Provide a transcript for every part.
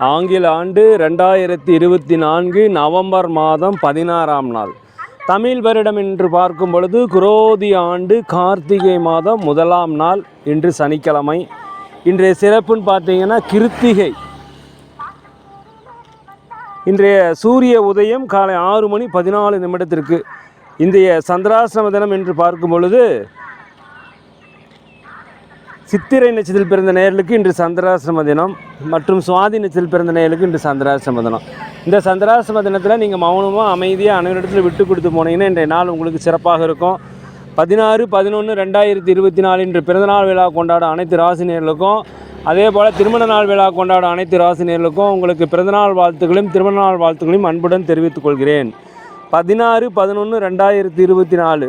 ஆங்கில ஆண்டு 2024 நவம்பர் மாதம் 16ஆம் நாள். தமிழ் வருடம் என்று பார்க்கும் பொழுது குரோதி ஆண்டு கார்த்திகை மாதம் 1ஆம் நாள். இன்று சனிக்கிழமை. இன்றைய சிறப்புன்னு பார்த்தீங்கன்னா கிருத்திகை. இன்றைய சூரிய உதயம் காலை 6:14 இன்றைய சந்திராசிரம தினம் என்று பார்க்கும் பொழுது சித்திரை நட்சத்திரத்தில் பிறந்த நேயர்களுக்கு இன்று சந்திராசிரம தினம் மற்றும் சுவாதி நட்சத்திரத்தில் பிறந்த நேயர்களுக்கு இன்று சந்திராசிரம தினம். இந்த சந்திராசிரம தினத்தில் நீங்கள் மௌனமாக அமைதியாக அனைவரிடத்தில் விட்டு கொடுத்து போனீங்கன்னா இன்றைய நாள் உங்களுக்கு சிறப்பாக இருக்கும். 16/11/2024 இன்று பிறந்தநாள் விழா கொண்டாடும் அனைத்து ராசினியர்களுக்கும், அதே போல் திருமண நாள் விழா கொண்டாடும் அனைத்து ராசினியர்களுக்கும் உங்களுக்கு பிறந்தநாள் வாழ்த்துக்களையும் திருமண நாள் வாழ்த்துக்களையும் அன்புடன் தெரிவித்துக் கொள்கிறேன். 16/11/2024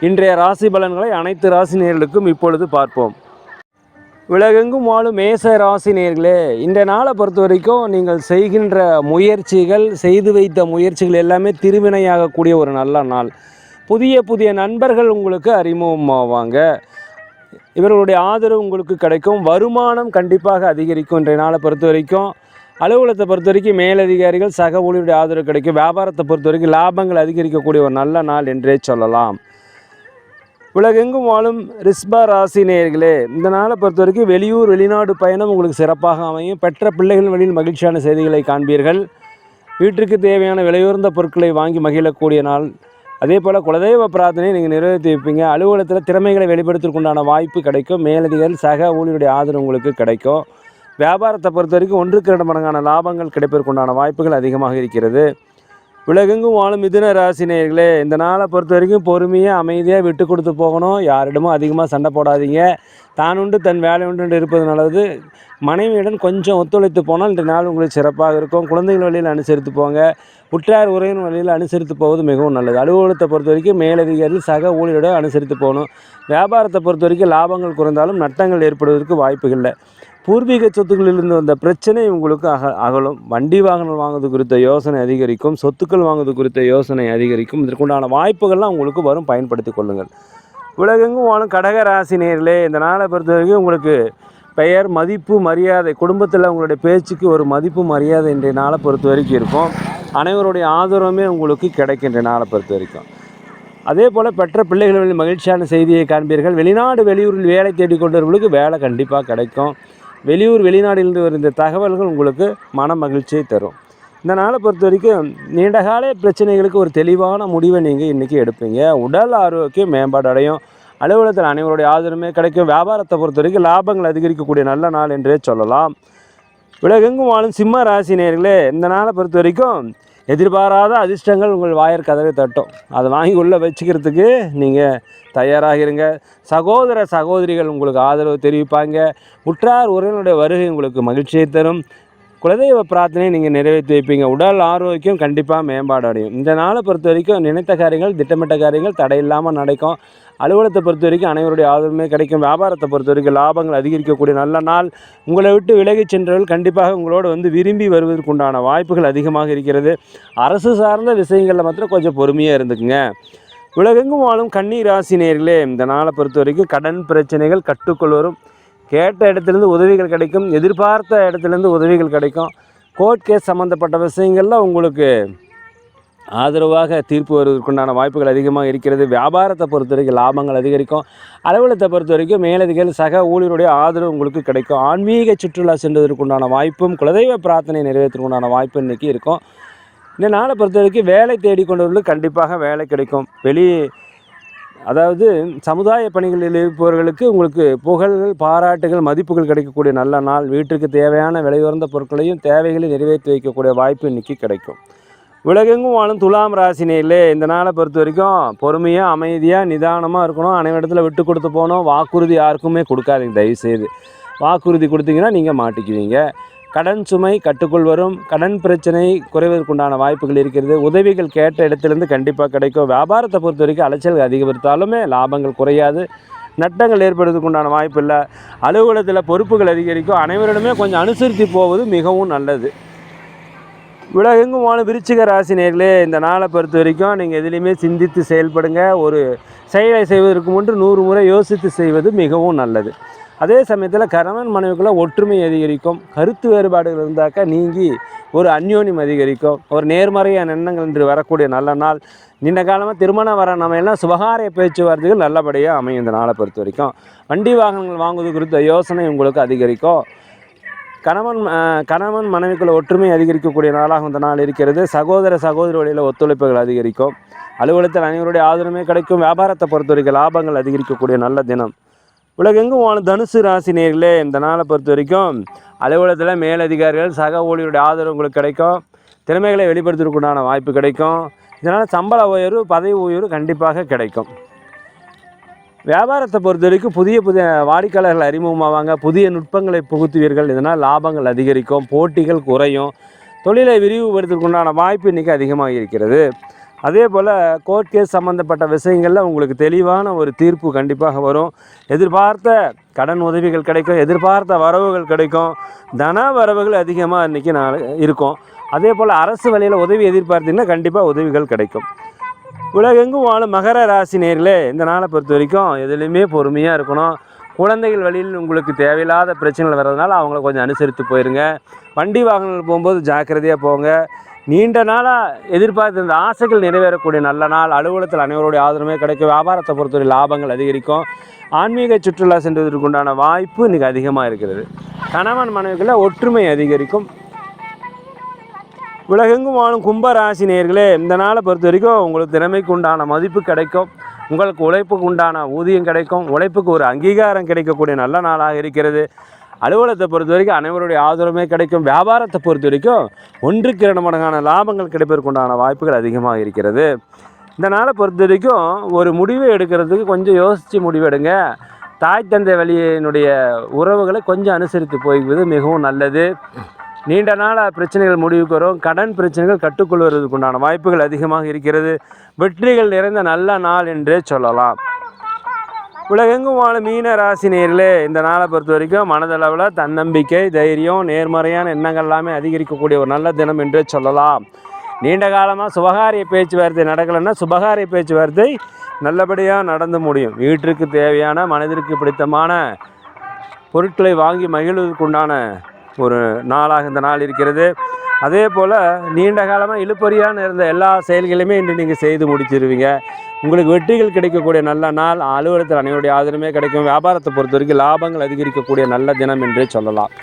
இன்றைய ராசி பலன்களை அனைத்து ராசினியர்களுக்கும் இப்பொழுது பார்ப்போம். உலகெங்கும் வாழும் மேச ராசி நேயர்களே, இந்த நாளை பொறுத்த வரைக்கும் நீங்கள் செய்கின்ற முயற்சிகள், செய்து வைத்த முயற்சிகள் எல்லாமே திருவினையாகக்கூடிய ஒரு நல்ல நாள். புதிய புதிய நண்பர்கள் உங்களுக்கு அறிமுகமாவாங்க. இவர்களுடைய ஆதரவு உங்களுக்கு கிடைக்கும். வருமானம் கண்டிப்பாக அதிகரிக்கும். இன்றைய நாளை பொறுத்த வரைக்கும் அலுவலகத்தை பொறுத்த வரைக்கும் மேலதிகாரிகள் சக ஊழியருடைய ஆதரவு கிடைக்கும். வியாபாரத்தை பொறுத்த வரைக்கும் லாபங்கள் அதிகரிக்கக்கூடிய ஒரு நல்ல நாள் என்றே சொல்லலாம். உலகெங்கும் வாழும் ரிஷப ராசி நேயர்களே, இந்த நாளை பொறுத்த வரைக்கும் வெளியூர் வெளிநாடு பயணம் உங்களுக்கு சிறப்பாக அமையும். பெற்ற பிள்ளைகள் வழியில் மகிழ்ச்சியான செய்திகளை காண்பீர்கள். வீட்டிற்கு தேவையான விலையுயர்ந்த பொருட்களை வாங்கி மகிழக்கூடிய நாள். அதே போல் குலதெய்வ பிரார்த்தனையை நீங்கள் நிறைவேற்றி வைப்பீங்க. அலுவலகத்தில் திறமைகளை வெளிப்படுத்துவதற்குண்டான வாய்ப்பு கிடைக்கும். மேலதிகாரிகள் சக ஊழியருடைய ஆதரவு உங்களுக்கு கிடைக்கும். வியாபாரத்தை பொறுத்த வரைக்கும் 1-2 மடங்கான லாபங்கள் கிடைப்பதற்குண்டான வாய்ப்புகள் அதிகமாக இருக்கிறது. உலகெங்கும் வாழும் மிதுன ராசி நேயர்களே, இந்த நாளை பொறுத்த வரைக்கும் பொறுமையாக அமைதியாக விட்டு கொடுத்து போகணும். யாரிடமும் அதிகமாக சண்டை போடாதீங்க. தான் உண்டு தன் வேலை உண்டு இருப்பது நல்லது. மனைவியுடன் கொஞ்சம் ஒத்துழைத்து போனால் இன்றைய நாள் உங்களுக்கு சிறப்பாக இருக்கும். குழந்தைகள் வழியில் அனுசரித்து போங்க. உற்றார் உறவினர் வழியில் அனுசரித்து போவது மிகவும் நல்லது. அலுவலகத்தை பொறுத்த வரைக்கும் மேலதிகாரிகள் சக ஊழியரோடு அனுசரித்து போகணும். வியாபாரத்தை பொறுத்த வரைக்கும் லாபங்கள் குறைந்தாலும் நட்டங்கள் ஏற்படுவதற்கு வாய்ப்புகள் இல்லை. பூர்வீக சொத்துக்களிலிருந்து வந்த பிரச்சனை உங்களுக்கு அகலும். வண்டி வாகனம் வாங்குவது குறித்த யோசனை அதிகரிக்கும். சொத்துக்கள் வாங்குவது குறித்த யோசனை அதிகரிக்கும். இதற்குண்டான வாய்ப்புகள்லாம் உங்களுக்கு வரும், பயன்படுத்தி கொள்ளுங்கள். உலகெங்கும் வாழும் கடக ராசி நேயர்களே, இந்த நாளை பொறுத்த வரைக்கும் உங்களுக்கு பெயர், மதிப்பு, மரியாதை, குடும்பத்தில் உங்களுடைய பேச்சுக்கு ஒரு மதிப்பு மரியாதை இன்றைய நாளை பொறுத்த வரைக்கும் இருக்கும். அனைவருடைய ஆதரவுமே உங்களுக்கு கிடைக்கின்ற நாளை பொறுத்த வரைக்கும். அதே போல் பெற்ற பிள்ளைகளில் மகிழ்ச்சியான செய்தியை காண்பீர்கள். வெளிநாடு வெளியூரில் வேலை தேடிக்கொண்டவர்களுக்கு வேலை கண்டிப்பாக கிடைக்கும். வெளியூர் வெளிநாட்டிலிருந்து வருகின்ற தகவல்கள் உங்களுக்கு மன மகிழ்ச்சியை தரும். இந்த நாளை பொறுத்த வரைக்கும் நீண்டகால பிரச்சனைகளுக்கு ஒரு தெளிவான முடிவை நீங்கள் இன்றைக்கி எடுப்பீங்க. உடல் ஆரோக்கியம் மேம்பாடு அடையும். அலுவலகத்தில் அனைவருடைய ஆதரவுமே கிடைக்கும். வியாபாரத்தை பொறுத்த வரைக்கும் லாபங்கள் அதிகரிக்கக்கூடிய நல்ல நாள் என்றே சொல்லலாம். உலகெங்கும் வாழும் சிம்ம ராசி நேயர்களே, இந்த நாளை பொறுத்த வரைக்கும் எதிர்பாராத அதிர்ஷ்டங்கள் உங்கள் வாயர் கதவை தட்டும். அதை வாங்கி உள்ளே வச்சுக்கிறதுக்கு நீங்கள் தயாராக இருங்க. சகோதர சகோதரிகள் உங்களுக்கு ஆதரவு தெரிவிப்பாங்க. உற்றார் உறவினருடைய வருகை உங்களுக்கு மகிழ்ச்சியை தரும். குலதெய்வ பிரார்த்தனையை நீங்கள் நிறைவேற்றி வைப்பீங்க. உடல் ஆரோக்கியம் கண்டிப்பாக மேம்பாடு அடையும். இந்த நாளை பொறுத்த வரைக்கும் நினைத்த காரியங்கள், திட்டமிட்ட காரியங்கள் தடையில்லாமல் நடக்கும். அலுவலகத்தை பொறுத்த வரைக்கும் அனைவருடைய ஆதரவுமே கிடைக்கும். வியாபாரத்தை பொறுத்த வரைக்கும் லாபங்கள் அதிகரிக்கக்கூடிய நல்ல நாள். உங்களை விட்டு விலகிச் சென்றவர்கள் கண்டிப்பாக உங்களோடு விரும்பி வருவதற்குண்டான வாய்ப்புகள் அதிகமாக இருக்கிறது. அரசு சார்ந்த விஷயங்களில் மாத்திரம் கொஞ்சம் பொறுமையாக இருந்துக்குங்க. உலகெங்கும் வாழும் கன்னி ராசி நேயர்களே, இந்த நாளை பொறுத்த வரைக்கும் கடன் பிரச்சனைகள் கட்டுக்குள் வரும். கேட்ட இடத்துலேருந்து உதவிகள் கிடைக்கும். எதிர்பார்த்த இடத்துலேருந்து உதவிகள் கிடைக்கும். கோர்ட் கேஸ் சம்மந்தப்பட்ட விஷயங்களில் உங்களுக்கு ஆதரவாக தீர்ப்பு வருவதற்குண்டான வாய்ப்புகள் அதிகமாக இருக்கிறது. வியாபாரத்தை பொறுத்த வரைக்கும் லாபங்கள் அதிகரிக்கும். அலுவலகத்தை பொறுத்த வரைக்கும் மேலதிகாரிகள் சக ஊழியருடைய ஆதரவு உங்களுக்கு கிடைக்கும். ஆன்மீக சுற்றுலா சென்றதற்குண்டான வாய்ப்பும் குலதெய்வ பிரார்த்தனை நிறைவேற்றுவதற்குண்டான வாய்ப்பு இன்றைக்கி இருக்கும். இந்த நாளை பொறுத்த வரைக்கும் வேலை தேடிக்கொண்டவர்களுக்கு கண்டிப்பாக வேலை கிடைக்கும். அதாவது சமுதாய பணிகளில் இருப்பவர்களுக்கு உங்களுக்கு புகழ்கள், பாராட்டுகள், மதிப்புகள் கிடைக்கக்கூடிய நல்ல நாள். வீட்டுக்கு தேவையான விலையுயர்ந்த பொருட்களையும் தேவைகளை நிறைவேற்றி வைக்கக்கூடிய வாய்ப்பு இன்றைக்கி கிடைக்கும். உலகெங்கும் வாழும் துலாம் ராசினிலே, இந்த நாளை பொறுத்த வரைக்கும் பொறுமையாக அமைதியாக நிதானமாக இருக்கணும். அனைவரிடத்தில் விட்டு கொடுத்து போகணும். வாக்குறுதி யாருக்குமே கொடுக்காதீங்க தயவுசெய்து. வாக்குறுதி கொடுத்தீங்கன்னா நீங்கள் மாட்டிக்குவீங்க. கடன் சுமை கட்டுக்குள் வரும். கடன் பிரச்சனை குறைவதற்குண்டான வாய்ப்புகள் இருக்கிறது. உதவிகள் கேட்ட இடத்துலேருந்து கண்டிப்பாக கிடைக்கும். வியாபாரத்தை பொறுத்த வரைக்கும் அலைச்சல் அதிகரித்தாலுமே லாபங்கள் குறையாது. நட்டங்கள் ஏற்படுவதற்குண்டான வாய்ப்பு இல்லை. அலுவலகத்தில் பொறுப்புகள் அதிகரிக்கும். அனைவரிடமே கொஞ்சம் அனுசரித்து போவது மிகவும் நல்லது. உலகெங்கும் வாழும் விருச்சிக ராசி நேயர்களே, இந்த நாளை பொறுத்த வரைக்கும் நீங்கள் எதுலேயுமே சிந்தித்து செயல்படுங்க. ஒரு செயலை செய்வதற்கு முன்பு 100 முறை யோசித்து செய்வது மிகவும் நல்லது. அதே சமயத்தில் கணவன் மனைவிக்குள்ளே ஒற்றுமை அதிகரிக்கும். கருத்து வேறுபாடுகள் இருந்தாக்கா நீங்கி ஒரு அந்யோன்யம் அதிகரிக்கும். ஒரு நேர்மறையான எண்ணங்கள் என்று வரக்கூடிய நல்ல நாள். நீண்ட காலமாக திருமணம் வர நம்ம எல்லாம் சுபகாரிய பேச்சுவார்த்தைகள் நல்லபடியாக அமையும். இந்த நாளை பொறுத்த வரைக்கும் வண்டி வாகனங்கள் வாங்குவது குறித்த யோசனை உங்களுக்கு அதிகரிக்கும். கணவன் மனைவிக்குள்ள ஒற்றுமை அதிகரிக்கக்கூடிய நாளாக இந்த நாள் இருக்கிறது. சகோதர சகோதரி வழியில் ஒத்துழைப்புகள் அதிகரிக்கும். அலுவலகத்தில் அனைவருடைய ஆதரவுமே கிடைக்கும். வியாபாரத்தை பொறுத்த வரைக்கும் லாபங்கள் அதிகரிக்கக்கூடிய நல்ல தினம். உலகெங்கும் வாழும் தனுசு ராசி நேயர்களே, இந்த நாளை பொறுத்த வரைக்கும் அலுவலகத்தில் மேலதிகாரிகள் சக ஊழியருடைய ஆதரவு உங்களுக்கு கிடைக்கும். திறமைகளை வெளிப்படுத்துவதற்குண்டான வாய்ப்பு கிடைக்கும். இதனால் சம்பள உயர்வு பதவி உயர்வு கண்டிப்பாக கிடைக்கும். வியாபாரத்தை பொறுத்த வரைக்கும் புதிய வாடிக்கையாளர்கள் அறிமுகமாவாங்க. புதிய நுட்பங்களை புகுத்துவீர்கள். இதனால் லாபங்கள் அதிகரிக்கும். போட்டிகள் குறையும். தொழிலை விரிவுபடுத்துவதற்குண்டான வாய்ப்பு இன்றைக்கி அதிகமாக இருக்கிறது. அதே போல் கோர்ட் கேஸ் சம்மந்தப்பட்ட விஷயங்களில் உங்களுக்கு தெளிவான ஒரு தீர்ப்பு கண்டிப்பாக வரும். எதிர்பார்த்த கடன் உதவிகள் கிடைக்கும். எதிர்பார்த்த வரவுகள் கிடைக்கும். தன வரவுகள் அதிகமாக இன்றைக்கி இருக்கும். அதே போல் அரசு வழியில் உதவி எதிர்பார்த்தீங்கன்னா கண்டிப்பாக உதவிகள் கிடைக்கும். உலகெங்கும் வாழும் மகர ராசி நேயர்களே, இந்த நாளை பொறுத்த வரைக்கும் எதுலேயுமே பொறுமையாக இருக்கணும். குழந்தைகள் வழியில் உங்களுக்கு தேவையில்லாத பிரச்சனைகள் வர்றதுனால அவங்கள கொஞ்சம் அனுசரித்து போயிருங்க. வண்டி வாகனங்கள் போகும்போது ஜாக்கிரதையாக போங்க. நீண்ட நாளாக எதிர்பார்த்த இந்த ஆசைகள் நிறைவேறக்கூடிய நல்ல நாள். அலுவலகத்தில் அனைவருடைய ஆதரவுமே கிடைக்கும். வியாபாரத்தை பொறுத்தவரை லாபங்கள் அதிகரிக்கும். ஆன்மீக சுற்றுலா சென்றதற்கு உண்டான வாய்ப்பு இன்றைக்கி அதிகமாக இருக்கிறது. கணவன் மனைவிக்குள்ள ஒற்றுமை அதிகரிக்கும். உலகெங்கும் வாழும் கும்பராசி நேயர்களே, இந்த நாளை பொறுத்த வரைக்கும் உங்களுக்கு திறமைக்கு உண்டான மதிப்பு கிடைக்கும். உங்களுக்கு உழைப்புக்கு உண்டான ஊதியம் கிடைக்கும். உழைப்புக்கு ஒரு அங்கீகாரம் கிடைக்கக்கூடிய நல்ல நாளாக இருக்கிறது. அலுவலகத்தை பொறுத்த வரைக்கும் அனைவருடைய ஆதரவுமே கிடைக்கும். வியாபாரத்தை பொறுத்த வரைக்கும் 1க்கு 2 மடங்கான லாபங்கள் கிடைப்பதற்கு உண்டான வாய்ப்புகள் அதிகமாக இருக்கிறது. இந்த நாளை பொறுத்த வரைக்கும் ஒரு முடிவை எடுக்கிறதுக்கு கொஞ்சம் யோசித்து முடிவெடுங்க. தாய் தந்தை வழியினுடைய உறவுகளை கொஞ்சம் அனுசரித்து போய்வது மிகவும் நல்லது. நீண்ட நாள் பிரச்சனைகள் முடிவுக்கு வரும். கடன் பிரச்சனைகள் கட்டுக்கொள்வதற்கு உண்டான வாய்ப்புகள் அதிகமாக இருக்கிறது. வெற்றிகள் நிறைந்த நல்ல நாள் என்றே சொல்லலாம். உலகெங்கும் வாழும் மீன ராசி நேயர்களே, இந்த நாளை பொறுத்த வரைக்கும் மனதளவில் தன்னம்பிக்கை, தைரியம், நேர்மறையான எண்ணங்கள் எல்லாமே அதிகரிக்கக்கூடிய ஒரு நல்ல தினம் என்றே சொல்லலாம். நீண்ட காலமாக சுபகாரிய பேச்சுவார்த்தை நடக்கலைன்னா சுபகாரிய பேச்சுவார்த்தை நல்லபடியாக நடந்து முடியும். வீட்டிற்கு தேவையான மனதிற்கு பிடித்தமான பொருட்களை வாங்கி மகிழ்வதற்குண்டான ஒரு நாளாக இந்த நாள் இருக்கிறது. அதே போல் நீண்ட காலமாக இழுபறியான இருந்த எல்லா செயல்களையுமே இன்று நீங்கள் செய்து முடிச்சிருவீங்க. உங்களுக்கு வெற்றிகள் கிடைக்கக்கூடிய நல்ல நாள். அலுவலகத்தில் அனைவருடைய ஆதரவுமே கிடைக்கும். வியாபாரத்தை பொறுத்த வரைக்கும் லாபங்கள் அதிகரிக்கக்கூடிய நல்ல தினம் என்றே சொல்லலாம்.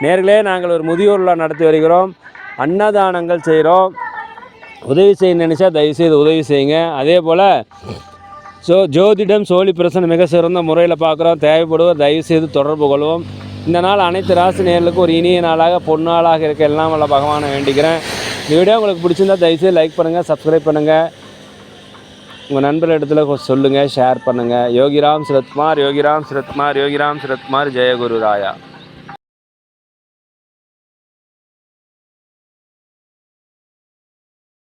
நேர்களே, நாங்கள் ஒரு முதியோர்லாம் நடத்தி வருகிறோம். அன்னதானங்கள் செய்கிறோம். உதவி செய்ய நினச்சா தயவுசெய்து உதவி செய்யுங்க. அதே போல் ஜோதிடம் சோழி பிரசனை மிக சிறந்த முறையில் பார்க்குறோம். தேவைப்படுவோர் தயவுசெய்து தொடர்பு கொள்வோம். இந்த நாள் அனைத்து ராசி நேயர்களுக்கும் ஒரு இனிய நாளாக பொன்னாளாக இருக்க எல்லாம் வல்ல பகவானை வேண்டிக்கிறேன். இந்த வீடியோ உங்களுக்கு பிடிச்சிருந்தா தயவுசெய்து லைக் பண்ணுங்கள், சப்ஸ்கிரைப் பண்ணுங்கள், உங்கள் நண்பர்கள் இடத்துல சொல்லுங்கள், ஷேர் பண்ணுங்கள். யோகிராம் சுரத்குமார், யோகிராம் சுரத்குமார், யோகிராம் சுரத்குமார். ஜெயகுரு ராயா.